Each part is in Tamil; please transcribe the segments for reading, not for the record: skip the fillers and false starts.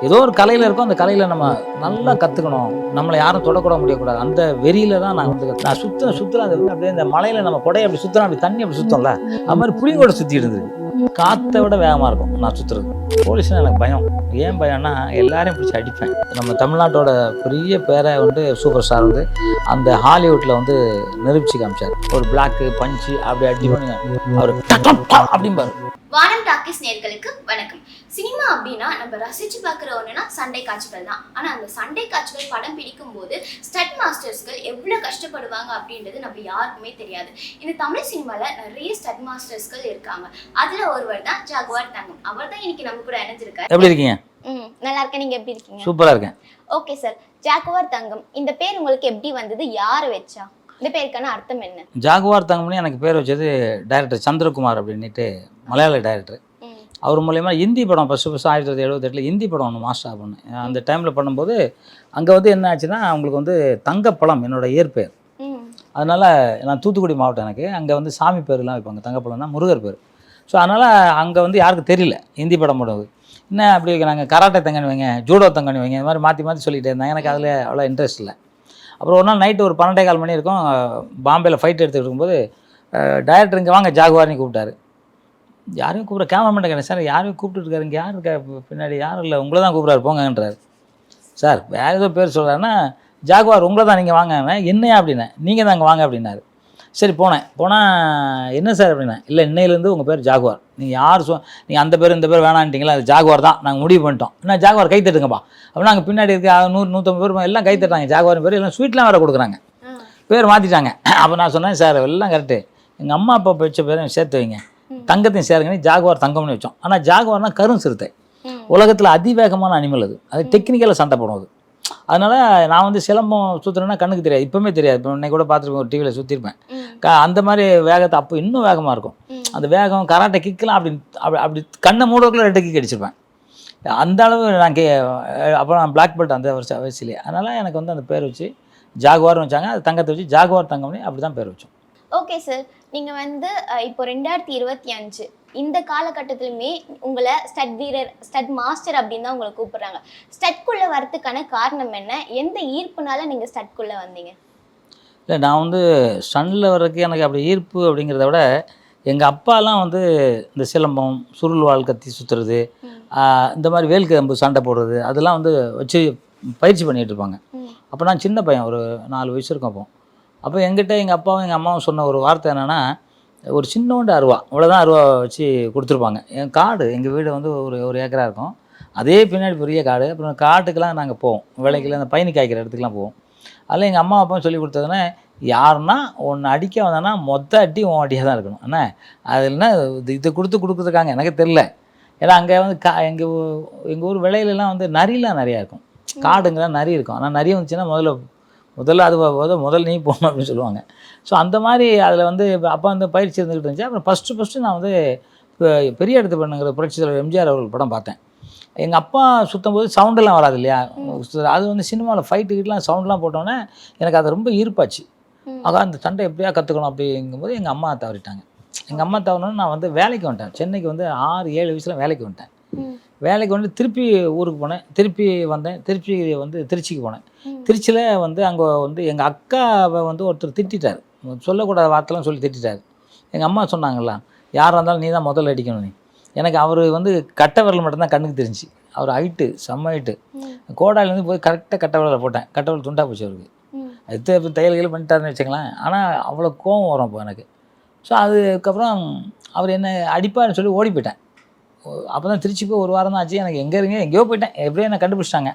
ஏதோ ஒரு கலையில் இருக்கோம், அந்த கலையில் நம்ம நல்லா கற்றுக்கணும், நம்மளை யாரும் தொடக்கூட முடியக்கூடாது, அந்த வெறியில் தான் நான் வந்து நான் சுற்றுறேன். அது வந்து அப்படியே இந்த மலையில் நம்ம கொடையை அப்படி சுற்றுறோம், அப்படி தண்ணி அப்படி சுற்றோம்ல, அது மாதிரி புளிங்கோட சுற்றிட்டு இருந்தது. காற்றை விட வேகமாக இருக்கும் நான் சுற்றுறது. போலீஸ்னால் எனக்கு பயம். ஏன் பயம்னா எல்லாரையும் பிடிச்சி அடிப்பேன். நம்ம தமிழ்நாட்டோட பெரிய பேரை வந்து சூப்பர் ஸ்டார் வந்து அந்த ஹாலிவுட்டில் வந்து நிரூபிச்சு காமிச்சார். ஒரு பிளாக்கு பஞ்சு அப்படி அடி பண்ணுங்க அவர் அப்படிம்பாரு. வானம் டாக்கிஸ் நேயர்களுக்கு வணக்கம். சினிமா அப்படின்னா நம்ம ரசிச்சு பார்க்குற ஒன்றுனா சண்டை காட்சிகள் தான். ஆனால் அந்த சண்டை காட்சிகள் படம் பிடிக்கும் போது ஸ்டட் மாஸ்டர்ஸ்கள் எவ்வளோ கஷ்டப்படுவாங்க அப்படின்றது நம்ம யாருக்குமே தெரியாது. இந்த தமிழ் சினிமாவில் நிறைய ஸ்டட் மாஸ்டர்ஸ்கள் இருக்காங்க. அதில் ஒருவர் தான் ஜாகுவார் தங்கம். அவர் தான் இன்னைக்கு நம்ம கூட இணைஞ்சிருக்காரு. எப்படி இருக்கீங்க? நல்லா இருக்கேன். நீங்க எப்படி இருக்கீங்க? சூப்பரா இருக்கேன். ஓகே சார், ஜாகுவார் தங்கம் இந்த பேர் உங்களுக்கு எப்படி வந்தது? யார் வச்சா? இந்த பேருக்கான அர்த்தம் என்ன? ஜாகுவார் தங்கம்னு எனக்கு பேர் வச்சது டைரக்டர் சந்திரகுமார் அப்படின்ட்டு மலையாள டைரக்டர். அவர் மூலயமா ஹிந்தி படம் ஃபஸ்ட்டு 1978 ஹிந்தி படம் ஒன்று மாஸ்டர் பண்ணேன். அந்த டைமில் பண்ணும்போது அங்கே வந்து என்ன ஆச்சுன்னா அவங்களுக்கு வந்து தங்கப்பழம் என்னோடய இயற்பெயர். அதனால் நான் தூத்துக்குடி மாவட்டம், எனக்கு அங்கே வந்து சாமி பேர்லாம் வைப்பாங்க. தங்கப்பழம்னா முருகர் பேர். ஸோ அதனால் அங்கே வந்து யாருக்கும் தெரியல ஹிந்தி படம் போடுவது என்ன அப்படி வைக்கிறாங்க. கராட்டே தங்கன்னு வைங்க, ஜூடோ தங்கன்னு வைங்க, இந்த மாதிரி மாற்றி மாற்றி சொல்லிகிட்டே இருந்தாங்க. எனக்கு அதில் அவ்வளோ இன்ட்ரெஸ்ட் இல்லை. அப்புறம் ஒரு நாள் நைட்டு ஒரு 12:15 மணி இருக்கும், பாம்பேயில் ஃபைட் எடுத்துகிட்டு இருக்கும்போது டைரக்டர் இங்கே வாங்க ஜாகுவார்னு கூப்பிட்டாரு. யாரையும் கூப்பிட்ற கேமராமேன் கேட்டேன், சார் யாரையும் கூப்பிட்டுருக்காரு, இங்கே யார் இருக்கா பின்னாடி? யாரும் இல்லை, உங்களை தான் கூப்பிட்றாரு போங்கன்றார். சார் வேறு ஏதோ பேர் சொல்கிறாருன்னா ஜாகுவார் உங்களை தான், நீங்கள் வாங்க. என்னையா அப்படின்னேன். நீங்கள் தான் அங்கே வாங்க அப்படின்னாரு. சரி போனால் என்ன சார் அப்படின்னேன். இல்லை இன்னையிலேருந்து உங்கள் பேர் ஜாகுவார், நீங்கள் யார் நீங்கள் அந்த பேர் இந்த பேர் வேணான்ட்டிங்களா, அது ஜாகுவார் தான், நாங்கள் முடிவு பண்ணிட்டோம். என்ன ஜாகுவார் கை தட்டுங்கப்பா அப்படின்னா அங்கே பின்னாடி இருக்க 100-150 பேர் எல்லாம் கை தட்டாங்க. ஜாகுவார் பேர் எல்லாம் ஸ்வீட்லாம் வேறு கொடுக்குறாங்க, பேர் மாற்றிட்டாங்க. அப்போ நான் சொன்னேன், சார் எல்லாம் கரெக்டு, எங்கள் அம்மா அப்பா வச்ச பேரையும் சேர்த்து வைங்க, தங்கத்தையும் சேருங்கன்னு ஜாகுவார் தங்கம்னு வச்சோம். ஆனால் ஜாகுவார்னா கரும் சிறுத்தை, உலகத்தில் அதிவேகமான அனிமல். அது டெக்னிக்கலாக சண்டை போடும். அது அதனால் நான் வந்து சிலம்பம் சுற்றுறேன்னா கண்ணுக்கு தெரியாது, இப்போவுமே தெரியாது. இப்போ இன்னைக்கு கூட பார்த்துருப்பேன், ஒரு டிவியில் சுற்றிருப்பேன். அந்த மாதிரி வேகத்தை அப்போ இன்னும் வேகமாக இருக்கும். அந்த வேகம் கராட்டை கிக்கலாம் அப்படி கண்ணை மூடக்குள்ள 2 கிக் அடிச்சிருப்பேன். அந்த அளவு நான் அப்போ நான் பிளாக் பெல்ட் அந்த வயசுலேயே. அதனால் எனக்கு வந்து அந்த பேர் வச்சு ஜாகுவார்னு வச்சாங்க. அது தங்கத்தை வச்சு ஜாகுவார் தங்கம்னு அப்படி தான் பேர் வச்சோம். ஓகே சார், நீங்கள் வந்து இப்போ 2025 இந்த காலகட்டத்திலுமே உங்களை ஸ்டட் வீரர், ஸ்டட் மாஸ்டர் அப்படின்னு தான் உங்களை கூப்பிட்றாங்க. ஸ்டட்குள்ளே வரத்துக்கான காரணம் என்ன? எந்த ஈர்ப்புனால நீங்கள் ஸ்டட்குள்ளே வந்தீங்க? இல்லை, நான் வந்து ஸ்டன்னில் வர்றதுக்கு எனக்கு அப்படி ஈர்ப்பு அப்படிங்கிறத விட எங்கள் அப்பாலாம் வந்து இந்த சிலம்பம், சுருள் வாள் கத்தி சுற்றுறது, இந்த மாதிரி வேல் கம்பு சண்டை போடுறது அதெல்லாம் வந்து வச்சு பயிற்சி பண்ணிகிட்டு இருப்பாங்க. அப்போ நான் சின்ன பையன், ஒரு 4 வயசு இருக்கும். அப்போ எங்கிட்ட எங்கள் அப்பாவும் எங்கள் அம்மாவும் சொன்ன ஒரு வார்த்தை என்னென்னா, ஒரு சின்னோண்டு அருவா, இவ்வளோதான் அருவா வச்சு கொடுத்துருப்பாங்க. என் காடு, எங்கள் வீடு வந்து ஒரு ஏக்கரா இருக்கும், அதே பின்னாடி பெரிய காடு. அப்புறம் காட்டுக்கெலாம் நாங்கள் போவோம், வேலைக்கெல்லாம் அந்த பயணி காய்க்கிற இடத்துக்குலாம் போவோம். அதில் எங்கள் அம்மா அப்பாவும் சொல்லி கொடுத்ததுன்னா, யாருன்னா ஒன்று அடிக்க வந்தானா மொத்த அடி உன் அடியாக தான் இருக்கணும். என்ன அது இல்லைன்னா இதை கொடுத்துருக்காங்க எனக்கு தெரில. ஏன்னா அங்கே வந்து எங்கள் ஊர் விளையிலலாம் வந்து நரிலாம் நிறையா இருக்கும், காடுங்கெல்லாம் நரி இருக்கும். ஆனால் நரி வந்துச்சுன்னா முதல்ல அது முதல்ல நீ போகணும் அப்படின்னு சொல்லுவாங்க. ஸோ அந்த மாதிரி அதில் வந்து அப்போ வந்து பயிற்சி இருந்துக்கிட்டு இருந்துச்சு. அப்புறம் ஃபஸ்ட்டு நான் வந்து பெரிய இடத்து பண்ணுங்கிற புரட்சி தலைவர் எம்ஜிஆர் அவர்கள் படம் பார்த்தேன். எங்கள் அப்பா சுற்றும் போது சவுண்டெல்லாம் வராது இல்லையா, அது வந்து சினிமாவில் ஃபைட்டுக்கிட்டலாம் சவுண்டெலாம் போட்டோன்னே எனக்கு அது ரொம்ப ஈர்ப்பாச்சு. ஆக அந்த சண்டை எப்படியா கற்றுக்கணும் அப்படிங்கும்போது எங்கள் அம்மா தவறிட்டாங்க. எங்கள் அம்மா தவறணுன்னு நான் வந்து வேலைக்கு வந்துட்டேன். சென்னைக்கு வந்து 6-7 வயசில் வேலைக்கு வந்துட்டேன். வேலைக்கு வந்து திருப்பி ஊருக்கு போனேன், திருப்பி வந்தேன், திருப்பி வந்து திருச்சிக்கு போனேன். திருச்சியில் வந்து அங்கே வந்து எங்கள் அக்காவை வந்து ஒருத்தர் திட்டார், சொல்லக்கூடாத வார்த்தைலாம் சொல்லி திட்டார். எங்கள் அம்மா சொன்னாங்களா, யாராக இருந்தாலும் நீ தான் முதல்ல அடிக்கணும். நீ எனக்கு அவர் வந்து கட்டை விரல் மட்டும்தான் கண்ணுக்கு தெரிஞ்சு, அவர் ஹைட்டு செம்ம ஹைட்டு. கோடாலேருந்து போய் கரெக்டாக கட்டை விரலை போட்டேன், கட்டை விரல் துண்டா போச்சு அவருக்கு. அது தையல்கள் பண்ணிட்டாருன்னு வச்சுக்கலாம். ஆனால் அவ்வளோ கோவம் வரும் இப்போ எனக்கு. ஸோ அதுக்கப்புறம் அவர் என்ன அடிப்பார்னு சொல்லி ஓடி போயிட்டேன். அப்போ தான் திருச்சி போய் 1 வாரம் தான் ஆச்சு. எனக்கு எங்கேயோ போயிட்டேன், எப்படியோ என்னை கண்டுபிடிச்சிட்டாங்க.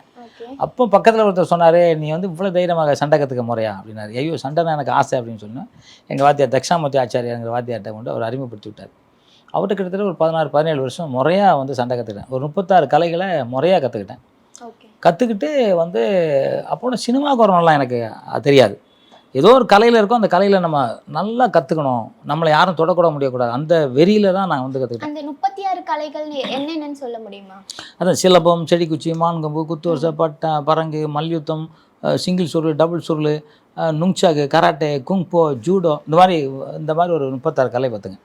அப்போ பக்கத்தில் ஒருத்தர் சொன்னார், நீ வந்து இவ்வளோ தைரியமாக சண்டை கற்றுக்க முறையா அப்படின்னாரு. ஐயோ சண்டைனா எனக்கு ஆசை அப்படின்னு சொன்னேன். எங்கள் வாத்தியார் தக்ஷாமூர்த்தி ஆச்சாரியாங்கிற வாத்தியார்கிட்ட கொண்டு அவர் அறிமுகப்படுத்தி விட்டார். அவர்கிட்ட கிட்டத்தட்ட ஒரு 16-17 வருஷம் முறையாக வந்து சண்டை கற்றுக்கிட்டேன். ஒரு 36 கலைகளை முறையாக கற்றுக்கிட்டேன். கற்றுக்கிட்டு வந்து அப்போ சினிமாவுக்கு வரணும்லாம் எனக்கு தெரியாது. ஏதோ ஒரு கலையில் இருக்கோம், அந்த கலையில் நம்ம நல்லா கற்றுக்கணும், நம்மளை யாரும் தொடக்கூட முடியக்கூடாது, அந்த வெறியில் தான் நான் வந்து கற்றுக்கிட்டேன். அந்த 36 கலைகள் என்னென்னு சொல்ல முடியுமா? அதான் சிலம்பம், செடிக்குச்சி, மான்கம்பு, குத்துவரிசை, பட்டா, பரங்கு, மல்யுத்தம், சிங்கிள் சுருள், டபுள் சுருள், நுங்சாகு, கராட்டே, குங்போ, ஜூடோ, இந்த மாதிரி ஒரு 36 கலை பார்த்துங்க.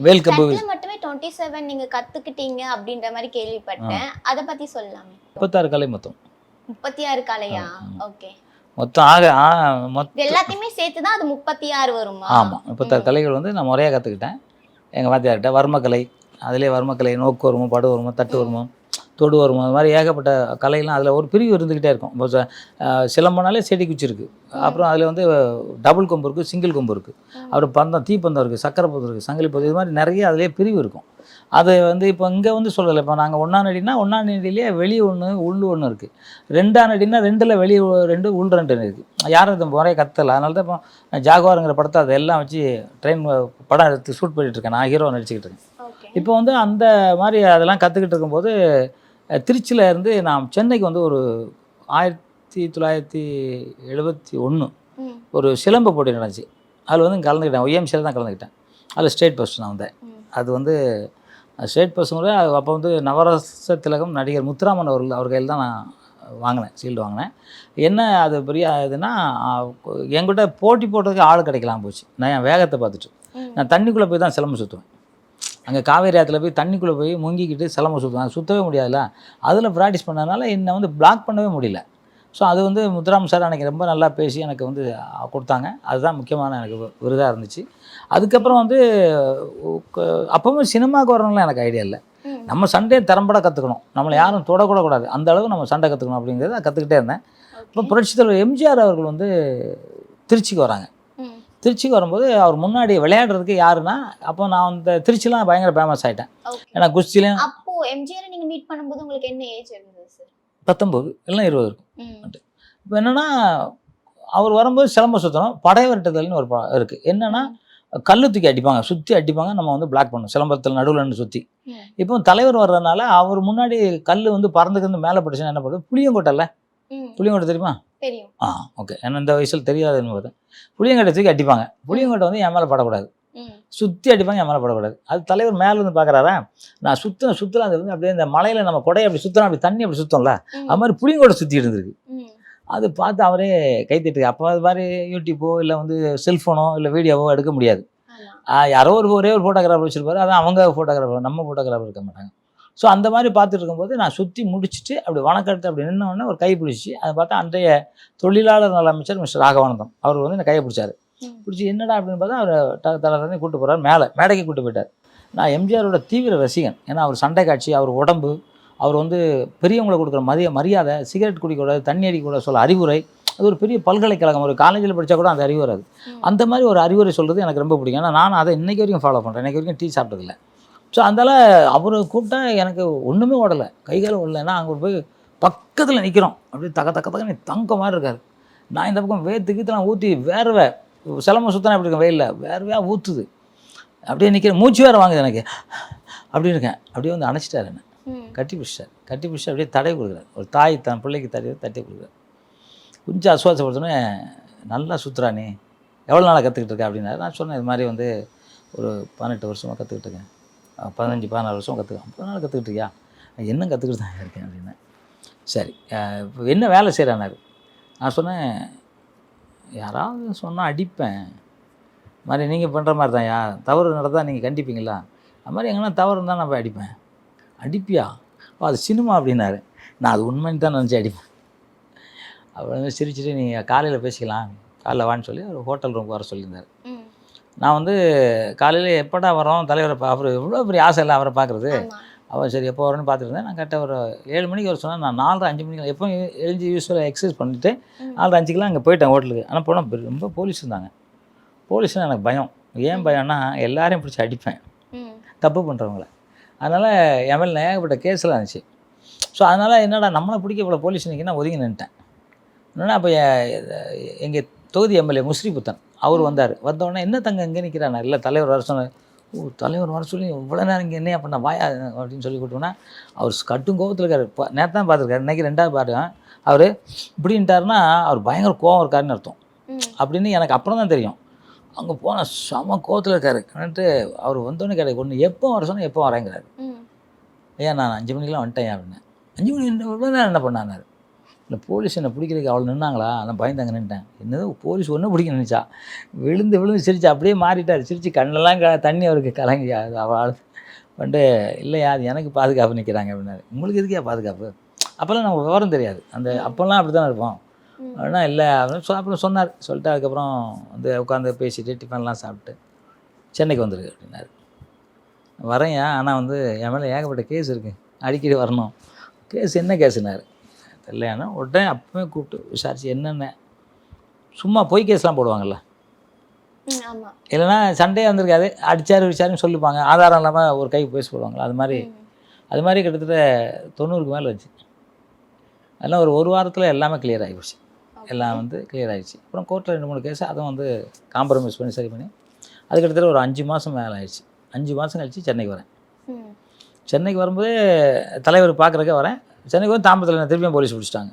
வேல் கம்பு மட்டுமே 27 நீங்க கத்துக்கிட்டீங்க அப்படின்ற மாதிரி கேள்விப்பட்டேன். அத பத்தி சொல்லலாமே. 36 கலை மொத்தம். 36 கலையா? ஓகே. மொத்தம் இது எல்லாத்தையுமே சேர்த்து தான் அது 36 வருமா? ஆமாம், 36 கலைகள் வந்து நான் முறையாக கற்றுக்கிட்டேன் எங்கள் வாத்தியார்கிட்ட. வர்மக்கலை, அதிலே வர்மக்கலை, நோக்கு வருமம், படு வருமம், தட்டு வருமம், தொடு வருமம், அது மாதிரி ஏகப்பட்ட கலையெல்லாம் அதில் ஒரு பிரிவு இருந்துக்கிட்டே இருக்கும். இப்போ சிலம்பனாலே செடி குச்சி இருக்குது, அப்புறம் அதில் வந்து டபுள் கொம்பு இருக்குது, சிங்கிள் கொம்பு இருக்குது, அப்புறம் பந்தம், தீப்பந்தம் இருக்குது, சக்கரை பந்தம் இருக்குது, சங்கிலி பந்தம், இது மாதிரி நிறைய அதிலே பிரிவு இருக்கும். அது வந்து இப்போ இங்கே வந்து சொல்லலை. இப்போ நாங்கள் 1ஆம் அடினா 1ஆம் அடியிலேயே வெளியே ஒன்று உள் ஒன்று இருக்குது, 2ஆம் அடினா 2ல் வெளியே 2 உள் 2 இருக்குது. யாரும் இந்த முறையை கற்றலை. அதனால தான் இப்போ ஜாகுவாருங்கிற படத்தை அதெல்லாம் வச்சு ட்ரெயின் படம் எடுத்து ஷூட் பண்ணிகிட்ருக்கேன். நான் ஹீரோ நடிச்சுக்கிட்டு இருக்கேன். இப்போ வந்து அந்த மாதிரி அதெல்லாம் கற்றுக்கிட்டு இருக்கும்போது திருச்சியில் இருந்து நான் சென்னைக்கு வந்து ஒரு 1971 ஒரு சிலம்ப போட்டி நடந்துச்சு. அதில் வந்து கலந்துக்கிட்டேன். ஒய்எம்சியில் தான் கலந்துக்கிட்டேன். அதில் ஸ்டேட் ஃபர்ஸ்ட் நான் வந்தேன். அது வந்து ஸ்டேட் ஃபர்ஸ்ட்டுங்கிற அப்போ வந்து நவரச திலகம் நடிகர் முத்துராமன் அவர் கையில் தான் நான் வாங்கினேன், ஷீல்டு வாங்கினேன். என்ன அது பெரிய இதுன்னா, என்கிட்ட போட்டி போடுறதுக்கு ஆள் கிடைக்கலாம் போச்சு. நான் என் வேகத்தை பார்த்துட்டு நான் தண்ணிக்குள்ளே போய் தான் சிலம்பம் சுற்றுவேன். அங்கே காவேரி ஆற்றுல போய் தண்ணிக்குள்ளே போய் முங்கிக்கிட்டு சிலம்பம் சுற்றுவேன். சுற்றவே முடியாதுல்ல. அதில் ப்ராக்டிஸ் பண்ணதுனால என்னை வந்து பிளாக் பண்ணவே முடியல. ஸோ அது வந்து முத்துராமன் சார் அன்றைக்கி ரொம்ப நல்லா பேசி எனக்கு வந்து கொடுத்தாங்க. அதுதான் முக்கியமான எனக்கு விருதாக இருந்துச்சு. அதுக்கப்புறம் வந்து அப்பவும் சினிமாவுக்கு வரணும்லாம் எனக்கு ஐடியா இல்லை. நம்ம சண்டையை திறம்பட கற்றுக்கணும், நம்மளை யாரும் தொடக்கூட கூடாது, அந்த அளவு நம்ம சண்டை கற்றுக்கணும் அப்படிங்கிறத கற்றுக்கிட்டே இருந்தேன். இப்போ புரட்சித் தலைவர் எம்ஜிஆர் அவர்கள் வந்து திருச்சிக்கு வராங்க. திருச்சிக்கு வரும்போது அவர் முன்னாடி விளையாடுறதுக்கு யாருன்னா, அப்போ நான் அந்த திருச்சிலாம் பயங்கர ஃபேமஸ் ஆகிட்டேன். ஏன்னா குஸ்திலையும். அப்போ எம்ஜிஆரை நீங்க மீட் பண்ணும்போது உங்களுக்கு என்ன ஏஜ் இருந்தது சார்? 19 இல்லைன்னா 20 இருக்கும். இப்போ என்னென்னா, அவர் வரும்போது சிலம்ப சுற்றணும், படை விரட்டுதல்னு ஒரு இருக்குது. என்னென்னா, கல்லு தூக்கி அடிப்பாங்க, சுற்றி அடிப்பாங்க, நம்ம வந்து பிளாக் பண்ணணும் சிலம்பத்தில் நடுவில் நின்று சுற்றி. இப்போ தலைவர் வர்றதுனால அவர் முன்னாடி கல் வந்து பறந்துக்கிருந்து மேலே பட்டுச்சுன்னா என்ன பண்ணுறது, புளியங்கொட்டை புளியங்கொட்டை தெரியுமா? தெரியும். ஓகே. ஏன்னா இந்த வயசில் தெரியாதுன்னு போது புளியங்கொட்டை தூக்கி அடிப்பாங்க. புளியங்கொட்டை வந்து என் மேலே படக்கூடாது, சுற்றி அடிப்பாங்க, என் மேலே படக்கூடாது. அது தலைவர் மேலே வந்து பார்க்குறாரா, நான் சுற்றலாம் அது வந்து அப்படியே இந்த மலையில் நம்ம கொடையை அப்படி சுற்றலாம், அப்படி தண்ணி அப்படி சுற்றோம்ல, அது மாதிரி புளியங்கொட்டை சுற்றி இருந்திருக்கு. அது பார்த்து அவரே கைத்திட்டு. அப்போ அது மாதிரி யூடியூப்போ இல்லை வந்து செல்ஃபோனோ இல்லை வீடியோவோ எடுக்க முடியாது. யாரோ ஒரே ஒரு ஃபோட்டோகிராஃபர் வச்சுருப்பாரு, அதான் அவங்க ஃபோட்டோகிராஃபர், நம்ம ஃபோட்டோகிராஃபர் இருக்க மாட்டாங்க. ஸோ அந்த மாதிரி பார்த்துட்டு இருக்கும்போது நான் சுற்றி முடிச்சுட்டு அப்படி வணக்கத்தை அப்படி நின்னோடனே ஒரு கை பிடிச்சி, அதை பார்த்தா அன்றைய தொழிலாளர் நல அமைச்சர் மிஸ்டர் ராகவானந்தம் அவர் வந்து இந்த கையை பிடிச்சாரு. பிடிச்சி என்னடா அப்படின்னு பார்த்தா அவர் தலை கூப்பிட்டு போகிறார், மேடைக்கு கூப்பிட்டு போயிட்டார். நான் எம்ஜிஆரோட தீவிர ரசிகன். ஏன்னா அவர் சண்டை காட்சி, அவர் உடம்பு, அவர் வந்து பெரியவங்களை கொடுக்குற மரியாதை, சிகரெட் குடிக்கூடாது, தண்ணி அடிக்கக்கூடாது சொல்ல அறிவுரை, அது ஒரு பெரிய பல்கலைக்கழகம். ஒரு காலேஜில் படித்தா கூட அந்த அறிவுரை, அது அந்த மாதிரி ஒரு அறிவுரை சொல்கிறது எனக்கு ரொம்ப பிடிக்கும். ஏன்னா நான் அதை இன்றைக்கி வரைக்கும் ஃபாலோ பண்ணுறேன். இன்றைக்கி வரைக்கும் டீ சாப்பிட்டதில்லை. ஸோ அதனால் அவர் கூப்பிட்டா எனக்கு ஒன்றுமே ஓடலை, கைகால ஓடலை. ஏன்னா அங்கே போய் பக்கத்தில் நிற்கிறோம், அப்படியே தக்க தங்க மாதிரி இருக்கார். நான் இந்த பக்கம் வேத்துக்கிட்டலாம் ஊற்றி வேர்வை, சிலம்பம் சுத்தனா எப்படி இருக்கேன் வெயிலில், வேர்வையாக ஊற்றுது, அப்படியே நிற்கிறேன், மூச்சு வேறு வாங்குது எனக்கு, அப்படி இருக்கேன். அப்படியே வந்து அணைச்சிட்டார், என்ன கட்டி பிடிச்சி அப்படியே தடை கொடுக்குறாரு. ஒரு தாய் தன் பிள்ளைக்கு தட்டி கொடுக்குறாரு. கொஞ்சம் அசுவாசப்படுத்தோன்னே, நல்லா சுற்றுறா நீ, எவ்வளோ நாளாக கற்றுக்கிட்டு இருக்கேன் அப்படின்னாரு. நான் சொன்னேன், இது மாதிரி வந்து ஒரு 18 வருஷமாக கற்றுக்கிட்டு இருக்கேன், 15-16 வருஷம் கற்றுக்கேன். 50 நாள் கற்றுக்கிட்டு இருக்கியா? என்ன கற்றுக்கிட்டு தான் இருக்கேன் அப்படின்னேன். சரி, இப்போ என்ன வேலை செய்கிறானாரு. நான் சொன்னேன், யாராவது சொன்னால் அடிப்பேன், மாதிரி நீங்கள் பண்ணுற மாதிரி தான், தவறு நடந்தால் நீங்கள் கண்டிப்பீங்களா, அது மாதிரி எங்கன்னா தவறு இருந்தால் நான் போய் அடிப்பேன். அடிப்பியா? அது சினிமா அப்படின்னாரு. நான் அது உண்மைன்னு தான் நினச்சி அடிப்பேன். அவர் வந்து சிரிச்சுட்டு, நீங்கள் காலையில் பேசிக்கலாம், காலைல வான்னு சொல்லி ஒரு ஹோட்டல் ரூமுக்கு வர சொல்லியிருந்தார். நான் வந்து காலையில் எப்படா வரோம் தலைவரை அவர் எவ்வளோ பெரிய ஆசை இல்லை அவரை பார்க்குறது. அவர் சரி எப்போ வரேன்னு பார்த்துருந்தேன். நான் கரெக்டாக ஒரு 7 மணிக்கு வர சொன்னால், நான் 4:30-5 மணிக்கு எப்போ எழுஞ்சி யூஸ்வலாக எக்ஸசைஸ் பண்ணிவிட்டு 4:05க்கெலாம் அங்கே போயிட்டேன் ஹோட்டலுக்கு. ஆனால் போனால் ரொம்ப போலீஸ் இருந்தாங்க. போலீஸ்னால் எனக்கு பயம். ஏன் பயம்னா, எல்லாரையும் பிடிச்சி அடிப்பேன், தப்பு பண்ணுறவங்கள. அதனால் என் மேலே ஏகப்பட்ட கேஸ்லாம் இருந்துச்சு. ஸோ அதனால் என்னடா நம்மளை பிடிக்க இவ்வளோ போலீஸ் நிற்கினா ஒதுங்கி நின்ட்டேன். என்னென்னா அப்போ எங்கள் தொகுதி எம்எல்ஏ முஸ்ரீபுத்தன் அவர் வந்தார். வந்தோடனே, என்ன தங்க இங்கே நிற்கிறானா, இல்லை தலைவர் வர சொன்னார். தலைவர் வர சொல்லி இவ்வளோ நேரம் இங்கே என்னையா பண்ண வாயா அப்படின்னு சொல்லி கொடுத்தோன்னா, அவர் கட்டும் கோபத்தில் இருக்கார். நேற்று தான் பார்த்துருக்காரு, இன்றைக்கி 2வது பாருங்க. அவர் இப்படின்ட்டாருன்னா அவர் பயங்கர கோவம் இருக்காருன்னு அர்த்தம் அப்படின்னு எனக்கு அப்புறம் தான் தெரியும். அங்கே போனால் செம கோவத்தில் இருக்காரு. கரெக்டு. அவர் வந்தோடனே கிடையாது, ஒன்று எப்போ வர சொன்னால் எப்போ வரேங்கிறாரு. ஏன் நான் 5 மணிக்கெலாம் வந்துட்டேன் அப்படின்னேன். 5 மணி இவ்வளோ நேரம் என்ன பண்ணாரு? இல்லை போலீஸ் என்னை பிடிக்கிறதுக்கு அவ்வளோ நின்னாங்களா, நான் பயந்தாங்க நின்ட்டேன். என்னது போலீஸ் ஒன்றும் பிடிக்க நினச்சா, விழுந்து சிரிச்சு அப்படியே மாறிட்டார். சிரித்து கண்ணெல்லாம் தண்ணி அவருக்கு கலங்கி அவள் வந்துட்டு இல்லையா அது எனக்கு பாதுகாப்பு நிற்கிறாங்க அப்படின்னாரு. உங்களுக்கு எதுக்கே பாதுகாப்பு? அப்போல்லாம் நமக்கு விவரம் தெரியாது. அப்போல்லாம் அப்படி தான் இருப்போம். அப்படின்னா இல்லை அப்படின்னு அப்புறம் சொன்னார். சொல்லிட்டு அதுக்கப்புறம் வந்து உட்காந்து பேசிட்டு டிஃபன்லாம் சாப்பிட்டு சென்னைக்கு வந்துருக்கு அப்படின்னாரு. வரேன்யா, ஆனால் வந்து என் மேலே ஏகப்பட்ட கேஸ் இருக்குது, அடிக்கடி வரணும். கேஸ் என்ன கேஸுனாரு. இல்லையானா உடனே அப்பவே கூப்பிட்டு விசாரிச்சு என்னென்ன சும்மா பொய் கேஸ்லாம் போடுவாங்கல்ல, இல்லைன்னா சண்டையே வந்திருக்காது, அடிச்சாரு விசாரின்னு சொல்லிப்பாங்க, ஆதாரம் இல்லாமல் ஒரு கை பேசி போடுவாங்களா, அது மாதிரி கிட்டத்தட்ட 90க்கு மேலே வச்சு. அதெல்லாம் ஒரு வாரத்தில் எல்லாமே கிளியர் ஆகிடுச்சு. எல்லாம் வந்து கிளியர் ஆகிடுச்சு. அப்புறம் கோர்ட்டில் 2-3 கேஸ் அதுவும் வந்து காம்ப்ரமைஸ் பண்ணி சரி பண்ணி அது கிட்டத்தட்ட ஒரு 5 மாதம் மேலே ஆயிடுச்சு. 5 மாதம் கழிச்சு சென்னைக்கு வரேன். சென்னைக்கு வரும்போது தலைவர் பார்க்குறக்கே வரேன். சென்னைக்கு வந்து தாம்பரத்தில் திருப்பியும் போலீஸ் பிடிச்சிட்டாங்க.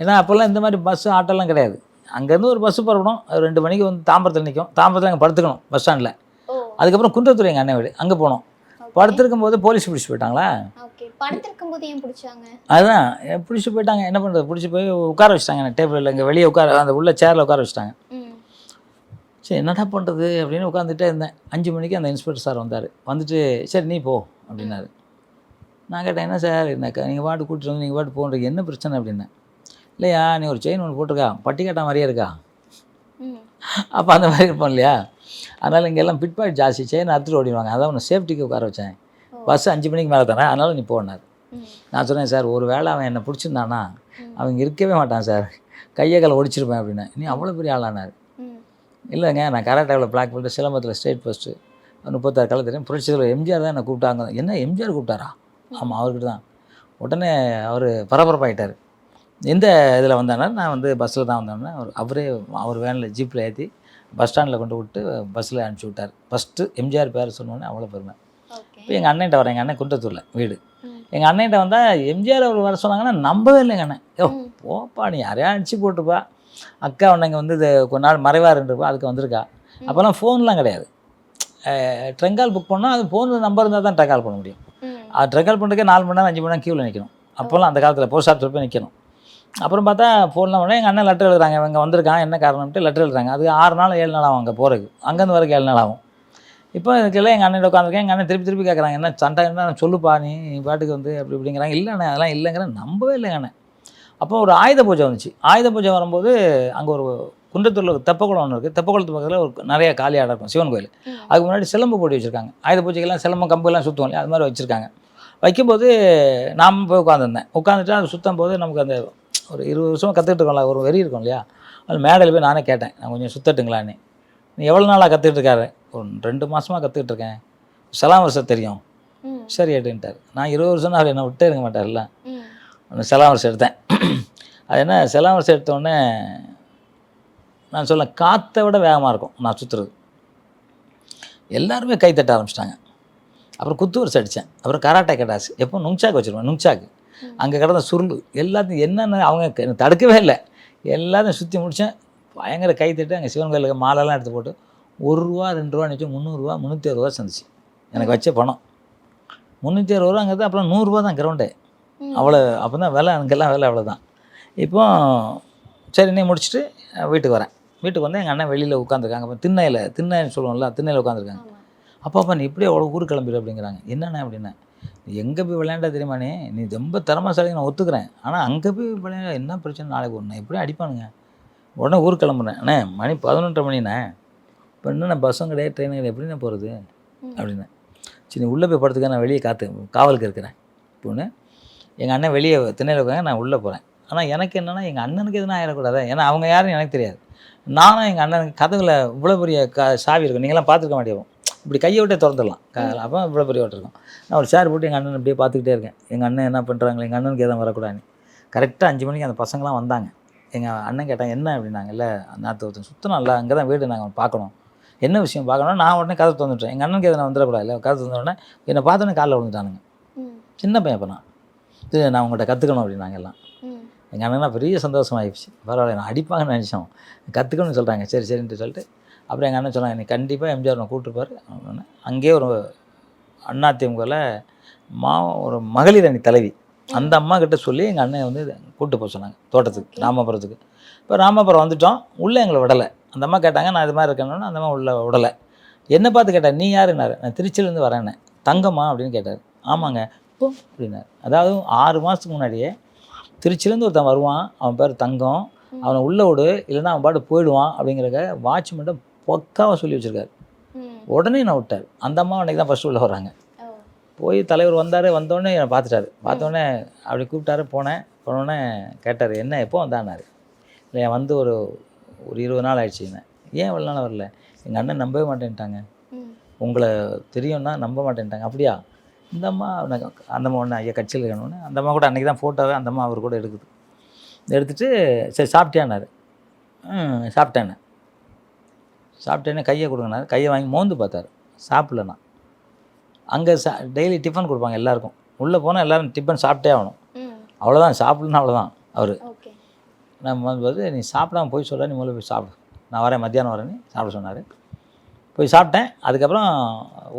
ஏன்னா அப்போல்லாம் இந்த மாதிரி பஸ்ஸு ஆட்டோலாம் கிடையாது. அங்கேருந்து ஒரு பஸ்ஸு புறப்படும், 2 மணிக்கு வந்து தாம்பரத்தில் நிற்கும். தாம்பரத்தில் அங்கே படுத்துக்கணும் பஸ் ஸ்டாண்டில். அதுக்கப்புறம் குன்றத்தூர் எங்கள் அண்ணன் வீடு, அங்கே போனோம். படுத்திருக்கும் போது போலீஸ் பிடிச்சி போயிட்டாங்களா. அதுதான் பிடிச்சி போயிட்டாங்க. என்ன பண்ணுறது, பிடிச்சி போய் உட்கார வச்சுட்டாங்க டேபிளில், இங்கே வெளியே உட்கார அந்த உள்ள சேரில் உட்கார வச்சுட்டாங்க. சரி என்னடா பண்ணுறது அப்படின்னு உட்காந்துட்டே இருந்தேன். 5 மணிக்கு அந்த இன்ஸ்பெக்டர் சார் வந்தார். வந்துட்டு சரி நீ போ அப்படின்னாரு. நான் கேட்டேன் என்ன சார் என்னக்கா நீங்கள் பாட்டு கூட்டிட்டு வந்து நீங்கள் பாட்டு போகிறீங்க, என்ன பிரச்சனை அப்படின்னேன். இல்லையா நீ ஒரு செயின் ஒன்று போட்டிருக்கா, பட்டிக்காட்டா மாதிரியே இருக்கா. அப்போ அந்த மாதிரி இருப்போம் இல்லையா, அதனால் இங்கே எல்லாம் பிட் பாக்கெட் ஜாஸ்தி, செயின் அறுத்துட்டு ஓடிடுவாங்க, அதான் உன்னை சேஃப்டிக்கு உட்கார வச்சேன். பஸ் 5 மணிக்கு மேலே தானே, அதனால் நீ போனார். நான் சொன்னேன் சார் ஒரு வேளை அவன் என்னை பிடிச்சிருந்தானா அவங்க இருக்கவே மாட்டான் சார், கையை காலை ஒடிச்சிருப்பேன் அப்படின்னேன். நீ அவ்வளோ பெரிய ஆளானார். இல்லைங்க நான் கராட்டாவில் பிளாக் பெல்ட், சிலம்பத்தில் ஸ்டேட் ஃபஸ்ட்டு, 36 கலை தெரியும், புரட்சியில் எம்ஜிஆர் தான் என்னை கூப்பிட்டாங்க. என்ன எம்ஜிஆர் கூப்பிட்டாரா? ஆமாம் அவர்கிட்ட தான். உடனே அவர் பரபரப்பாயிட்டார். எந்த இதில் வந்தானா, நான் வந்து பஸ்ஸில் தான் வந்தோன்னே அவர் வேனில் ஜீப்பில் ஏற்றி பஸ் ஸ்டாண்டில் கொண்டு விட்டு பஸ்ஸில் அனுப்பிச்சி விட்டார். ஃபஸ்ட்டு எம்ஜிஆர் பேர் சொன்னோன்னே அவ்வளோ பெருமை. இப்போ எங்கள் அண்ணன்ட்ட வரேன், எங்கள் அண்ணன் குன்றத்தூரில் வீடு. எங்கள் அண்ணன்ட்ட வந்தால் எம்ஜிஆர் அவர் வர சொன்னாங்கன்னா நம்பவே இல்லை எங்கள் அண்ணன். போப்பா நீ யாரையா அடிச்சு போட்டுப்பா, அக்கா ஒன்று வந்து இது கொஞ்ச நாள் மறைவாருன்றப்பா அதுக்கு வந்திருக்கா. அப்போல்லாம் ஃபோன்லாம் கிடையாது. ட்ரெங்கால் புக் பண்ணால் அது ஃபோன் நம்பர் இருந்தால் தான் ட்ரெங்கால் பண்ண முடியும். அது ட்ரெங்கால் பண்ணுறதுக்கே 4 மணி நேரம் 5 மணி நேரம் க்யூவில் நிற்கணும். அப்போல்லாம் அந்த காலத்தில் போஸ்ட் ஆஃபீஸில் போய் நிற்கணும். அப்புறம் பார்த்தா ஃபோன்லாம் பண்ணால் எங்கள் அண்ணன் லெட்டர் எழுதுறாங்க, இவங்க வந்திருக்காங்க என்ன காரணம்ட்டு லெட்டர் எழுதுறாங்க. அது 6 நாள் 7 நாள் ஆகும் அங்கே போகிறதுக்கு, அங்கேருந்து வரக்கு 7 நாள் ஆகும். இப்போ இதுக்கெல்லாம் எங்கள் அண்ணன் உட்காந்துருக்கேன். எங்கள் அண்ணன் திருப்பி கேட்குறாங்க என்ன சண்டை என்ன சொல்லுப்பா நீ பாட்டுக்கு வந்து அப்படி இப்படிங்கிறாங்க. இல்லைண்ணே அதெல்லாம் இல்லைங்கிறேன், நம்பவே இல்லைங்க அண்ணன். அப்போ ஒரு ஆயுத பூஜை வந்துச்சு. ஆயுத பூஜை வரும்போது அங்கே ஒரு குன்றத்தூரில் ஒரு தெப்பக்குளம் ஒன்று இருக்குது. தெப்பக்குளத்து பக்கத்தில் ஒரு நிறைய காலியாக இருக்கும் சிவன் கோயில். அதுக்கு முன்னாடி சிலம்பு போட்டி வச்சுருக்காங்க. ஆயுத பூஜைக்கெல்லாம் சிலம்பம் கம்புலாம் சுற்றுவோம் இல்லையா, அது மாதிரி வச்சுருக்காங்க. வைக்கும்போது நாம் போய் உட்காந்துருந்தேன். உட்காந்துட்டு அது சுற்றும் போது நமக்கு அந்த ஒரு 20 வருஷமாக கற்றுக்கிட்டு இருக்கோம்ல, ஒரு வெறி இருக்கும் இல்லையா, அது மேடையில் போய் நானே கேட்டேன், நான் கொஞ்சம் சுற்றட்டுங்களான்னு. நீ எவ்வளோ நாளாக கற்றுக்கிட்டு இருக்காரு? ஒரு 2 மாதமாக கற்றுக்கிட்டு இருக்கேன். செலாம் வருஷம் தெரியும். சரி எடுன்ட்டார். நான் 20 வருஷம்னா அவர் என்னை விட்டே இருக்க மாட்டார்ல. அந்த செலாம் வருஷம் எடுத்தேன். அது என்ன செலாம் வருஷம் எடுத்தோடனே நான் சொல்ல காற்றை விட வேகமாக இருக்கும் நான் சுற்றுறது. எல்லாருமே கை தட்ட ஆரம்பிச்சிட்டாங்க. அப்புறம் குத்து வருஷம் அடித்தேன். அப்புறம் கராட்டே கட்டாச்சு. எப்போ நுங்சாக்கு வச்சுருவேன், நுங்சாக்கு அங்கே கிடந்த சுருள் எல்லாத்தையும் என்னென்ன அவங்க தடுக்கவே இல்லை, எல்லாத்தையும் சுற்றி முடித்தேன். பயங்கர கை தட்டு அங்கே சிவன் கோயிலுக்கு மாலைலாம் எடுத்து போட்டு 1 ரூபா 2 ரூபா நினச்சி 300 ரூபா 360 ரூபா சந்திச்சு எனக்கு வச்ச பணம் 360 ரூபாங்கிறது. அப்புறம் 100 ரூபா தான் கிரவுண்டே. அவ்வளோ அப்போ தான் விலை, அங்கெல்லாம் விலை அவ்வளோதான். இப்போ சரி நீ முடிச்சுட்டு வீட்டுக்கு வரேன். வீட்டுக்கு வந்து எங்கள் அண்ணன் வெளியில் உட்காந்துருக்காங்க. அப்போ திண்ணைன்னு சொல்லுவோம்ல, திண்ணையில் உட்காந்துருக்காங்க. அப்பா நீ இப்படியே அவ்வளோ ஊருக்கு கிளம்பிடு அப்படிங்கிறாங்க. என்னண்ணே அப்படின்னா, நீ எங்கே போய் விளையாண்டா தெரியுமாண்ணே, நீ ரொம்ப திறமைசாலி நான் ஒத்துக்கிறேன், ஆனால் அங்கே போய் விளையாட என்ன பிரச்சனை, நாளைக்கு ஒன்று எப்படியும் அடிப்பானுங்க. உடனே ஊருக்கு கிளம்புறேன். அண்ணே மணி 11:30 மணிண்ணே, இப்போ என்னண்ணே பஸ்ஸும் கிடையாது ட்ரெயினும் கிடையாது, எப்படிண்ணே போகிறது அப்படின்னேன். சரி நீ உள்ளே போய் படுத்துக்க, நான் வெளியே காவலுக்கு இருக்கிறேன். இப்போன்னு எங்கள் அண்ணன் வெளியே திண்ணையில் இருக்காங்க, நான் உள்ளே போகிறேன். ஆனால் எனக்கு என்னென்னா எங்கள் அண்ணனுக்கு எதுனா ஆயிடக்கூடாது, ஏன்னா அவங்க யாருன்னு எனக்கு தெரியாது. நானும் எங்கள் அண்ணனுக்கு கதவில் இவ்வளோ பெரிய சாவி இருக்கும், நீங்களாம் பார்த்துருக்க மாட்டேன், இப்படி கையை விட்டே திறந்துடலாம். அப்போ இவ்வளோ பெரிய ஓட்டு இருக்கும். நான் ஒரு சேர் போட்டு எங்கள் அண்ணன் அப்படியே பார்த்துக்கிட்டே இருக்கேன். எங்கள் அண்ணன் என்ன பண்ணுறாங்களே, எங்கள் அண்ணனுக்கு எதுவும் வரக்கூடாதுன்னு. கரெக்டாக 5 மணிக்கு அந்த பசங்களாம் வந்தாங்க. எங்கள் அண்ணன் கேட்டாங்க என்ன அப்படின்னாங்க. இல்லை நேற்று ஒருத்தன் சுத்தணும் இல்லை, அங்கே தான் வீடு நாங்கள் பார்க்கணும், என்ன விஷயம் பார்க்கணும். நான் உடனே கதை திறந்துட்டேன். எங்கள் அண்ணனுக்கு எதுவும் வந்துடக்கூடாது இல்லை, கதை திறந்த உடனே என்னை பார்த்தோன்னே காலில் விழுந்துட்டானுங்க. சின்ன பையன் இப்போ நான் உங்கள்கிட்ட கற்றுக்கணும் அப்படின்னாங்க எல்லாம். எங்கள் அண்ணனா பெரிய சந்தோஷமாகிடுச்சு. பரவாயில்ல நான் அடிப்பாங்கன்னு நினச்சோம், கற்றுக்கணும்னு சொல்கிறாங்க. சரின்ட்டு சொல்லிட்டு அப்புறம் எங்கள் அண்ணன் சொன்னாங்க நீ கண்டிப்பாக எம்ஜிஆர் நான் கூப்பிட்டுருப்பார். அங்கேயே ஒரு அதிமுகவில் ஒரு மகளிர் அணி தலைவி, அந்த அம்மா கிட்ட சொல்லி எங்கள் அண்ணன் வந்து கூப்பிட்டு போக சொன்னாங்க தோட்டத்துக்கு, ராமபுரத்துக்கு. இப்போ ராமபுரம் வந்துவிட்டோம். உள்ளே எங்களை விடலை. அந்த அம்மா கேட்டாங்க நான் இது மாதிரி இருக்கேன்னு, அந்த அம்மா உள்ளே விடலை. என்னை பார்த்து கேட்டேன் நீ யாருன்னாரு. நான் திருச்சியிலேருந்து வரேன்னே. தங்கம்மா அப்படின்னு கேட்டார். ஆமாங்க. இப்போ அப்படின்னாரு. அதாவது 6 மாதத்துக்கு முன்னாடியே திருச்சிலேருந்து ஒருத்தன் வருவான், அவன் பேர் தங்கம், அவனை உள்ளே விடு, இல்லைன்னா அவன் பாட்டு போயிடுவான் அப்படிங்கிறக்க வாட்ச்மேன்ட்ட பக்காவாக சொல்லி வச்சுருக்காரு. உடனே நான் விட்டார். அந்த அம்மா அன்றைக்கி தான் ஃபஸ்ட்டு உள்ளே வர்றாங்க. போய் தலைவர் வந்தார், வந்தோடனே என்னை பார்த்துட்டாரு. பார்த்தோன்னே அப்படி கூப்பிட்டாரு. போனோடனே கேட்டார், என்ன எப்போ வந்தான்னாரு. இல்லை வந்து ஒரு 20 நாள் ஆயிடுச்சுங்க. ஏன் இவ்வளோ நாள் வரல? எங்கள் அண்ணன் நம்பவே மாட்டேன்ட்டாங்க, உங்களை தெரியும்னா நம்ப மாட்டேன்ட்டாங்க. அப்படியா? இந்த அம்மா அந்த அம்மா ஒன்று ஐயா கட்சியில் இருக்கணும்னு அந்த அம்மா கூட அன்றைக்கி தான் ஃபோட்டோவே அந்த அம்மா அவர் கூட எடுக்குது. எடுத்துகிட்டு சரி சாப்பிட்டியானாரு. சாப்பிட்டேன்னே கையை கொடுங்கனாரு. கையை வாங்கி மோந்து பார்த்தாரு. சாப்பிடலண்ணா. அங்கே டெய்லி டிஃபன் கொடுப்பாங்க எல்லாருக்கும். உள்ளே போனால் எல்லோரும் டிஃபன் சாப்பிட்டே ஆகணும். அவ்வளோதான், சாப்பிட்லன்னா அவ்வளோதான். அவர் நம்ம வந்து நீ சாப்பிடாம போய் சொல்ல, நீ முதல்ல போய் சாப்பிடு, நான் வரேன் மத்தியானம் வரேன்னு சாப்பிட சொன்னார். போய் சாப்பிட்டேன். அதுக்கப்புறம்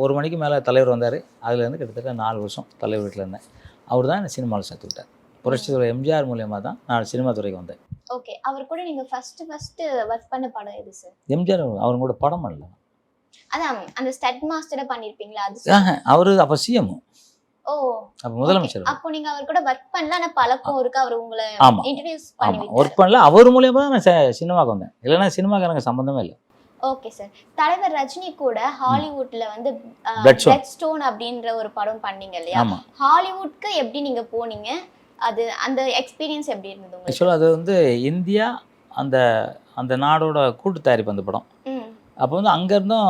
1 மணிக்கு மேலே தலைவர் வந்தார். அதுலேருந்து கிட்டத்தட்ட 4 வருஷம் தலைவர் வீட்டில் இருந்தேன். அவர் தான் என்னை சினிமாவில் சேர்த்து விட்டார். புரட்சி தலைவர் எம்ஜிஆர் மூலியமாக தான் நான் சினிமா துறைக்கு வந்தேன். ஓகே. அவர் கூட நீங்கள் ஃபஸ்ட்டு ஒர்க் பண்ண படம் எது சார்? எம்ஜிஆர் அவங்க கூட படம் பண்ணல. அதான் அந்த ஸ்டட் மாஸ்டரா பண்ணிருப்பீங்களா? அது அவரு அப்போ சிஎம். ஓ, அப்போ முதலமைச்சர். அப்போ நீங்க அவர் கூட ஒர்க் பண்ணல, ஆனா பழக்கம் இருக்கு. அவர் உங்களை இன்ட்ரோ듀ஸ் பண்ணி விட்டாரு. ஒர்க் பண்ணல, அவர் மூலமா தான் நான் சினிமாக்கு வந்தேன். இல்லைன்னா சினிமாக்கு எனக்கு சம்பந்தமே இல்லை. Okay sir. தலைவர் ரஜினி கூட ஹாலிவுட்ல வந்து பிளட் ஸ்டோன் அப்படின்ற ஒரு படம் பண்ணீங்க இல்லையா? ஹாலிவுட்க்கு எப்படி நீங்க போனீங்க? அது அந்த எக்ஸ்பீரியன்ஸ் எப்படி இருந்தது உங்களுக்கு? ஆக்சுவலாக அது வந்து இந்தியா அந்த அந்த நாடோட கூட்டு தயாரிப்பு அந்த படம். அப்போ வந்து அங்கேருந்தும்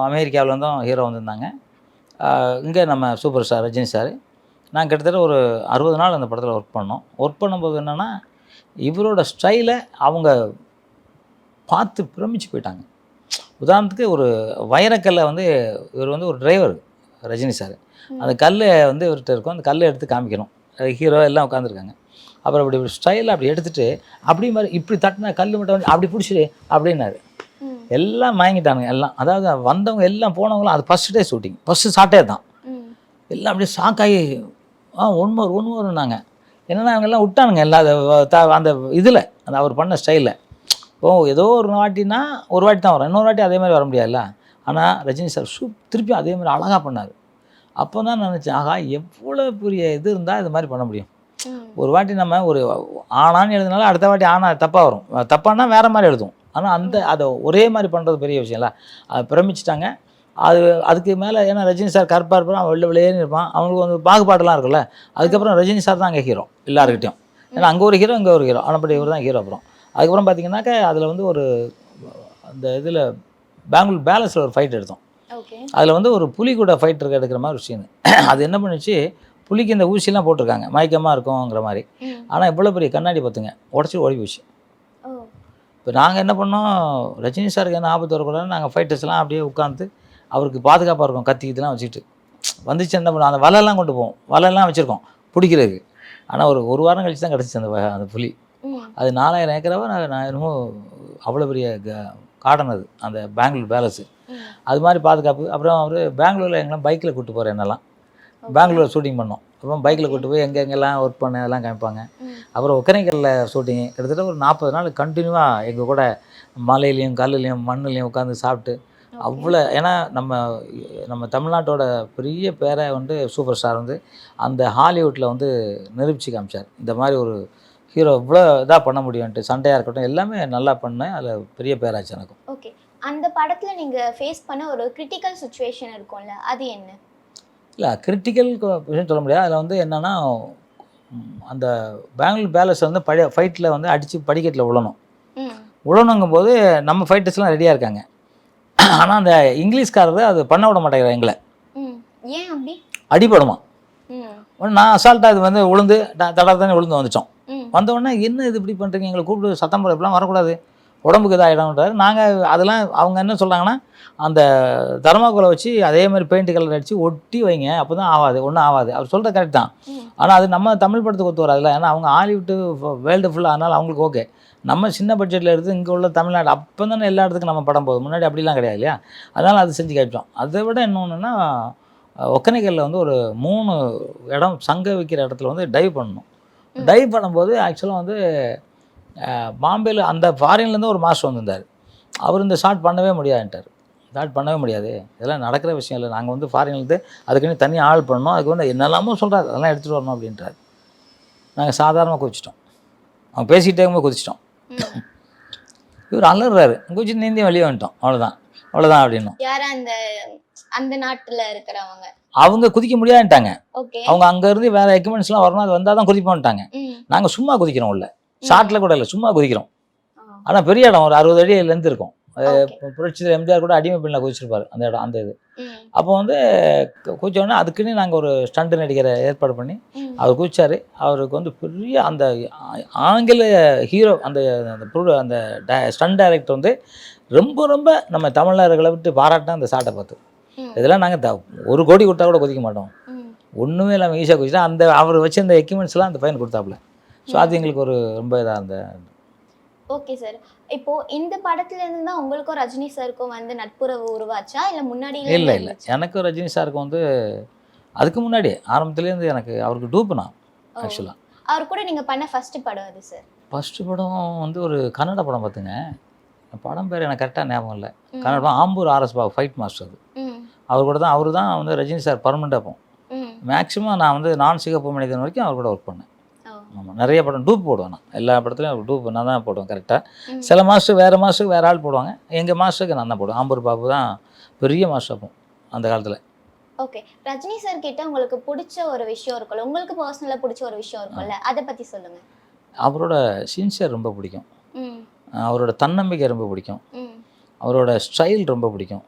அமெரிக்காவிலேருந்தும் ஹீரோ வந்திருந்தாங்க. இங்கே நம்ம சூப்பர் ஸ்டார் ரஜினி சார். நான் கிட்டத்தட்ட ஒரு 60 நாள் அந்த படத்தில் ஒர்க் பண்ணோம். ஒர்க் பண்ணும்போது என்னென்னா இவரோட ஸ்டைலை அவங்க பார்த்து பிரமிச்சு போயிட்டாங்க. உதாரணத்துக்கு ஒரு வைரக்கல்லை வந்து இவர் வந்து ஒரு டிரைவர் ரஜினி சார். அந்த கல்லை வந்து இவர்கிட்ட இருக்கும். அந்த கல்லை எடுத்து காமிக்கணும். ஹீரோ எல்லாம் உட்காந்துருக்காங்க. அப்புறம் இப்படி ஸ்டைலில் அப்படி எடுத்துகிட்டு அப்படி மாதிரி இப்படி தட்டினா கல் மட்டும் வந்து அப்படி பிடிச்சிடு அப்படின்னாரு. எல்லாம் வாங்கிட்டானுங்க எல்லாம். அதாவது வந்தவங்க எல்லாம் போனவங்களும் அது ஃபஸ்ட்டு டே ஷூட்டிங், ஃபஸ்ட்டு ஷாட்டே தான். எல்லாம் அப்படியே ஷாக்காகி ஒன் மோர்னாங்க. என்னென்னா அவங்க எல்லாம் விட்டானுங்க எல்லாம் அந்த இதில் அந்த அவர் பண்ண ஸ்டைலில். ஏதோ ஒரு வாட்டினா ஒரு வாட்டி தான் வரும், இன்னொரு வாட்டி அதே மாதிரி வர முடியாதுல்ல. ஆனால் ரஜினி சார் திருப்பி அதே மாதிரி அழகாக பண்ணார். அப்போ தான் நினச்சேன், ஆகா எவ்வளோ பெரிய இது இருந்தால் இது மாதிரி பண்ண முடியும். ஒரு வாட்டி நம்ம ஒரு ஆனான்னு எழுதுனாலும் அடுத்த வாட்டி ஆனா தப்பாக வரும், தப்பானா வேறு மாதிரி எழுதும். ஆனால் அதை ஒரே மாதிரி பண்ணுறது பெரிய விஷயம்ல. அதை பிரமிச்சிட்டாங்க. அதுக்கு மேலே ஏன்னா ரஜினி சார் கருப்பாக இருப்பான், அவன் வெளியேன்னு இருப்பான். அவங்களுக்கு வந்து பாகுபாடெல்லாம் இருக்குல்ல. அதுக்கப்புறம் ரஜினி சார் தான் அங்கே ஹீரோ எல்லாருக்கிட்டையும். ஏன்னா அங்கே ஒரு ஹீரோ, இங்கே ஒரு ஹீரோ. ஆனால் இவர் தான் ஹீரோ. அதுக்கப்புறம் பார்த்தீங்கன்னாக்கா அதில் வந்து ஒரு அந்த இதில் பெங்களூர் பேலஸில் ஒரு ஃபைட் எடுத்தோம். அதில் வந்து ஒரு புலி கூட ஃபைட் எடுக்கிற மாதிரி ஒரு சீனு. அது என்ன பண்ணிச்சு, புலிக்கு இந்த ஊசிலாம் போட்டிருக்காங்க மயக்கமாக இருக்கும்ங்கிற மாதிரி. ஆனால் இவ்வளோ பெரிய கண்ணாடி பார்த்துங்க உடச்சி ஓடி போச்சு. இப்போ நாங்கள் என்ன பண்ணோம், ரஜினி சாருக்கு என்ன ஆபத்து வரக்கூடாதுன்னு நாங்கள் ஃபைட்டர்ஸ்லாம் அப்படியே உட்காந்து அவருக்கு பாதுகாப்பாக இருக்கும் கத்திக்கிட்டுலாம் வச்சுட்டு வந்துச்சு. என்ன பண்ணோம், அந்த வலையெல்லாம் கொண்டு போவோம், வலையெல்லாம் வச்சுருக்கோம் பிடிக்கிறதுக்கு. ஆனால் ஒரு வாரம் கழிச்சு தான் கிடச்சிச்சு அந்த புலி. அது 4000 ஏக்கராவை நான் என்னமோ அவ்வளோ பெரிய கார்டன் அது அந்த பெங்களூர் பேலஸு. அது மாதிரி பாதுகாப்பு. அப்புறம் அவர் பெங்களூரில் எங்கெல்லாம் பைக்கில் கூப்பிட்டு போகிறேன். என்னெல்லாம் பெங்களூரில் ஷூட்டிங் பண்ணோம். அப்புறம் பைக்கில் கூப்பிட்டு போய் எங்கெங்கெல்லாம் ஒர்க் பண்ண அதெல்லாம் காமிப்பாங்க. அப்புறம் ஒக்கேனக்கல்ல ஷூட்டிங் கிட்டத்தட்ட ஒரு 40 நாள் கண்டினியூவாக எங்கள் கூட மலையிலையும் கல்லுலையும் மண்ணுலையும் உட்காந்து சாப்பிட்டு அவ்வளோ. ஏன்னா நம்ம தமிழ்நாட்டோட பெரிய பேரை வந்து சூப்பர் ஸ்டார் வந்து அந்த ஹாலிவுட்டில் வந்து நிரூபித்து காமிச்சார். இந்த மாதிரி ஒரு ஹீரோ இவ்வளோ இதாக பண்ண முடியும்ன்ட்டு. சண்டையாக இருக்கட்டும் எல்லாமே நல்லா பண்ணேன். அதில் பெரிய பேராச்சு எனக்கும். ஓகே. அந்த படத்தில் நீங்கள் ஃபேஸ் பண்ண ஒரு கிரிட்டிக்கல் சுச்சுவேஷன் இருக்கும்ல, அது என்ன? இல்லை கிரிட்டிக்கல் விஷயம் சொல்ல முடியாது. அதில் வந்து என்னென்னா அந்த பெங்களூர் பேலஸை வந்து பழைய ஃபைட்டில் வந்து அடித்து படிக்கட்டில் விழணுங்கும் போது நம்ம ஃபைட்டர்ஸ்லாம் ரெடியாக இருக்காங்க. ஆனால் அந்த இங்கிலீஷ்காரர் அது பண்ண விட மாட்டேங்கிறார் எங்களை. ஏன் அப்படி? அடிபடுமா. நான் அசால்ட்டாக இது வந்து விழுந்து தடாதானே விழுந்து வந்துட்டோம். வந்தோடனே என்ன இது இப்படி பண்ணுறீங்க, எங்களை கூப்பிட்டு சத்தம் போட இப்படிலாம் வரக்கூடாது, உடம்புக்கு இதாகிடும்ன்றாரு. நாங்கள் அதெல்லாம் அவங்க என்ன சொல்கிறாங்கன்னா அந்த தர்மாக்கோலை வச்சு அதே மாதிரி பெயிண்ட் கலர் அடித்து ஒட்டி வைங்க, அப்போ தான் ஆகாது, ஒன்றும் ஆகாது. அவர் சொல்கிறது கரெக்ட் தான். ஆனால் அது நம்ம தமிழ் படத்துக்கு ஒத்து வராதுல்ல. ஏன்னா அவங்க ஹாலிவுட்டு வேர்ல்டு ஃபுல்லாக, அதனால் அவங்களுக்கு ஓகே. நம்ம சின்ன பட்ஜெட்டில் எடுத்து இங்கே உள்ள தமிழ்நாடு அப்போ தானே எல்லா இடத்துக்கும் நம்ம படம் போகுது. முன்னாடி அப்படிலாம் கிடையாது இல்லையா. அதனால் அது செஞ்சு காமிச்சோம். அதை விட இன்னொன்றுன்னா ஒக்கேனக்கல்லில் வந்து ஒரு 3 இடம் சங்க வைக்கிற இடத்துல வந்து டைவ் பண்ணணும். டைவ் பண்ணும்போது ஆக்சுவலாக வந்து பாம்பேயில் அந்த ஃபாரின்லேருந்து ஒரு மாஸ்டர் வந்திருந்தார். அவர் இந்த ஷாட் பண்ணவே முடியாதுன்ட்டார். ஸ்டார்ட் பண்ணவே முடியாது, இதெல்லாம் நடக்கிற விஷயம் இல்லை, நாங்கள் வந்து ஃபாரின்லேருந்து அதுக்குன்னு தனி ஆள் பண்ணணும், அதுக்கு வந்து என்னெல்லாமோ சொல்கிறாரு, அதெல்லாம் எடுத்துகிட்டு வரணும் அப்படின்றாரு. நாங்கள் சாதாரணமாக குதிச்சிட்டோம், அவங்க பேசிகிட்டே இருக்கும்போது குதிச்சிட்டோம். இவர் அலறாரு, குதிச்சு நீந்தி வெளியே வந்துட்டோம், அவ்வளோதான் அப்படின்னும். யார் அந்த அந்த நாட்டுல இருக்கிறவங்க? அவங்க குதிக்க முடியாதுட்டாங்க. ஓகே. அவங்க அங்கேருந்து வேறு எக்யூப்மெண்ட்ஸ்லாம் வரணும், அது வந்தால் தான் குதிப்போன்ட்டாங்க. நாங்கள் சும்மா குதிக்கிறோம், உள்ள ஷார்ட்டில் கூட இல்லை, சும்மா குதிக்கிறோம். ஆனால் பெரிய இடம், ஒரு 60 அடி லென்த் இருக்கும். புரட்சி எம்ஜிஆர் கூட அடிமை பெண்ணில் குதிச்சிருப்பாரு அந்த இடம், அந்த இது. அப்போ வந்து குதிச்சோடனே அதுக்குன்னு நாங்கள் ஒரு ஸ்டண்ட் நடிகரை ஏற்பாடு பண்ணி அவர் குதிச்சார். அவருக்கு வந்து பெரிய அந்த ஆங்கில ஹீரோ, அந்த அந்த ஸ்டண்ட் டைரக்டர் வந்து ரொம்ப ரொம்ப நம்ம தமிழர்களை விட்டு பாராட்டினா அந்த ஷாட்டை பார்த்து. இதெல்லாம் நாங்கள் 1 கோடி கொடுத்தா கூட குதிக்க மாட்டோம், ஒன்றுமே இல்லாமல் ஈஸியாக குதிச்சா. அந்த அவர் வச்சிருந்த எக்யூப்மெண்ட்ஸ்லாம் அந்த பையன் கொடுத்தாப்புல. ஸோ அது எங்களுக்கு ஒரு ரொம்ப இதாக அந்த. ஓகே சார், இப்போ இந்த படத்துல இருந்து தான் உங்களுக்கும் ரஜினி சாருக்கும் வந்து நட்புறவு உருவாச்சா இல்லை முன்னாடி? இல்லை, எனக்கும் ரஜினி சாருக்கும் வந்து அதுக்கு முன்னாடி ஆரம்பத்துலேருந்து எனக்கு அவருக்கு டூப்பு நான் ஆக்சுவலாக. அவர் கூட நீங்கள் பண்ண ஃபர்ஸ்ட் படம் அது சார்? ஃபர்ஸ்ட்டு படம் வந்து ஒரு கன்னட படம் பார்த்துங்க, படம் பேர் எனக்கு கரெக்டாக ஞாபகம் இல்லை. கன்னட படம் Ambur R S Babu fight master. அது அவர் தான் வந்து ரஜினி சார் பர்மனெண்ட்டாக போகும். மேக்ஸிமம் நான் வந்து நான் சிகப்பு மனிதன் வரைக்கும் அவர் கூட ஒர்க் பண்ணேன். ஆமாம், நிறைய படம் டூப் போடுவேன் நான், எல்லா படத்துலையும் அவர் டூப் நான் தான் போடுவேன் கரெக்டாக. சில மாஸ்டர் வேறு மாஸ்டருக்கு வேறு ஆள் போடுவாங்க, எங்கள் மாஸ்டருக்கு நான் தான் போடுவேன். ஆம்பூர் பாபு தான் பெரிய மாஸ்டர் அப்போ அந்த காலத்தில். ஓகே, ரஜினி சார் கிட்ட உங்களுக்கு பிடிச்ச ஒரு விஷயம் இருக்குல்ல, உங்களுக்கு பர்சனலாக பிடிச்ச ஒரு விஷயம் இருக்குல்ல, அதை பற்றி சொல்லுங்கள். அவரோட சின்சியர் ரொம்ப பிடிக்கும், அவரோட தன்னம்பிக்கை ரொம்ப பிடிக்கும், அவரோட ஸ்டைல் ரொம்ப பிடிக்கும்,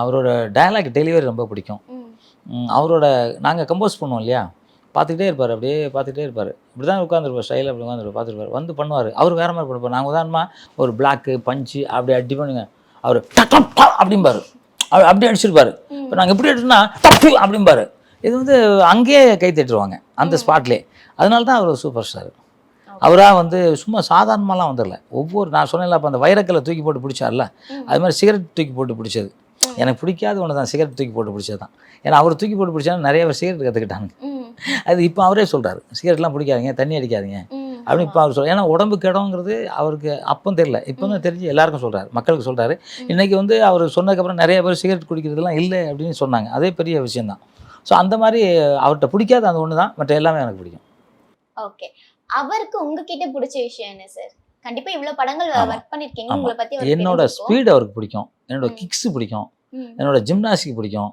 அவரோட டயலாக் டெலிவரி ரொம்ப பிடிக்கும். அவரோட நாங்கள் கம்போஸ் பண்ணுவோம் இல்லையா, பார்த்துக்கிட்டே இருப்பார், அப்படியே பார்த்துக்கிட்டே இருப்பார். இப்படி தான் உட்காந்துருப்பார், ஸ்டைலில் அப்படி உட்காந்துருப்பார், பார்த்துருப்பார், வந்து பண்ணுவார். அவர் வேறு மாதிரி பண்ணுவார். நாங்கள் உதாரணமாக ஒரு பிளாக்கு பஞ்சு அப்படி அடி பண்ணுங்க, அவர் அப்படிம்பார், அப்படி அடிச்சிருப்பார். இப்போ நாங்கள் எப்படி அடிச்சோம்னா டப்பு அப்படிம்பார். இது வந்து அங்கேயே கை தட்டுருவாங்க அந்த ஸ்பாட்லேயே. அதனால தான் அவர் சூப்பர் ஸ்டார். அவராக வந்து சும்மா சாதாரணமாலாம் வந்துடல. நான் சொன்னேன்ல, அப்போ அந்த வைரக்கல்லை தூக்கி போட்டு பிடிச்சார்ல, அது மாதிரி சிகரெட் தூக்கி போட்டு பிடிச்சது எனக்கு பிடிக்காத ஒன்று தான், சிகரெட் தூக்கி போட்டு பிடிச்சது தான். ஏன்னா அவர் தூக்கி போட்டு பிடிச்சா நிறைய பேர் சிகரெட் கற்றுக்கிட்டாங்க. அது இப்போ அவரே சொல்கிறார், சிகரெட்லாம் பிடிக்காதீங்க, தண்ணி அடிக்காதீங்க அப்படின்னு இப்போ அவர் சொல்கிறார். ஏன்னா உடம்பு கிடங்கிறது அவருக்கு அப்போ தெரியல, இப்போ தான் தெரிஞ்சு எல்லாருக்கும் சொல்கிறார், மக்களுக்கு சொல்கிறாரு. இன்றைக்கி வந்து அவர் சொன்னதுக்கப்புறம் நிறைய பேர் சிகரெட் குடிக்கிறதுலாம் இல்லை அப்படின்னு சொன்னாங்க, அதே பெரிய விஷயந்தான். ஸோ அந்த மாதிரி அவர்கிட்ட பிடிக்காத அந்த ஒன்று தான், மற்ற எல்லாமே எனக்கு பிடிக்கும். ஓகே, அவருக்கு உங்ககிட்ட பிடிச்ச விஷயம் என்ன சார்? கண்டிப்பாக இவ்வளோ படங்கள் ஒர்க் பண்ணியிருக்கீங்க, உங்களை பற்றி. என்னோட ஸ்பீடு அவருக்கு பிடிக்கும், என்னோட கிக்ஸு பிடிக்கும், என்னோட ஜிம்னாஸ்டிக் பிடிக்கும்.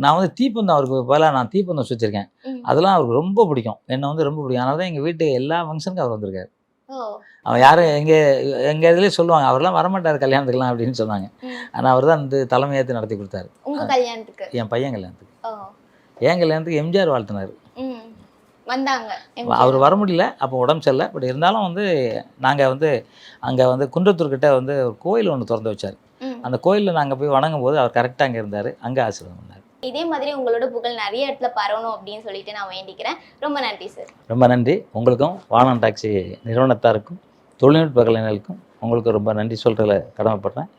நான் வந்து தீப்பந்தம், அவருக்கு பதிலாக நான் தீப்பந்தம் சுற்றிருக்கேன், அதெல்லாம் அவருக்கு ரொம்ப பிடிக்கும், என்னை வந்து ரொம்ப பிடிக்கும். அதனால தான் எங்கள் வீட்டு எல்லா ஃபங்க்ஷனுக்கும் அவர் வந்திருக்காரு. அவன் யாரும் எங்கள் இதுலேயே சொல்லுவாங்க, அவர்லாம் வரமாட்டார் கல்யாணத்துக்குலாம் அப்படின்னு சொன்னாங்க. ஆனால் அவர் தான் வந்து தலைமையேற்று நடத்தி கொடுத்தாரு. உங்கள் கல்யாணத்துக்கு? என் பையன் கல்யாணத்துக்கு. என் கல்யாணத்துக்கு எம்ஜிஆர் வாழ்த்தினார், வந்தாங்க. அவர் வர முடியல, அப்போ உடம்பு சரியில்லை. பட் இருந்தாலும் வந்து நாங்கள் வந்து அங்கே வந்து குன்றத்தூர்கிட்ட வந்து ஒரு கோயில் ஒன்று திறந்து வச்சார். அந்த கோயிலில் நாங்கள் போய் வணங்கும் போது அவர் கரெக்டாக அங்கே இருந்தார், அங்கே ஆசீர்வாதம் பண்ணார். இதே மாதிரி உங்களோட புகழ் நிறைய இடத்துல பரவணும் அப்படின்னு சொல்லிட்டு நான் வேண்டிக்கிறேன். ரொம்ப நன்றி சார். ரொம்ப நன்றி. உங்களுக்கும் வானம் டாக்ஸி நிறுவனத்தாருக்கும் தொழில்நுட்ப கலைஞர்களுக்கும் உங்களுக்கு ரொம்ப நன்றி சொல்கிறதுல கடமைப்படுறேன்.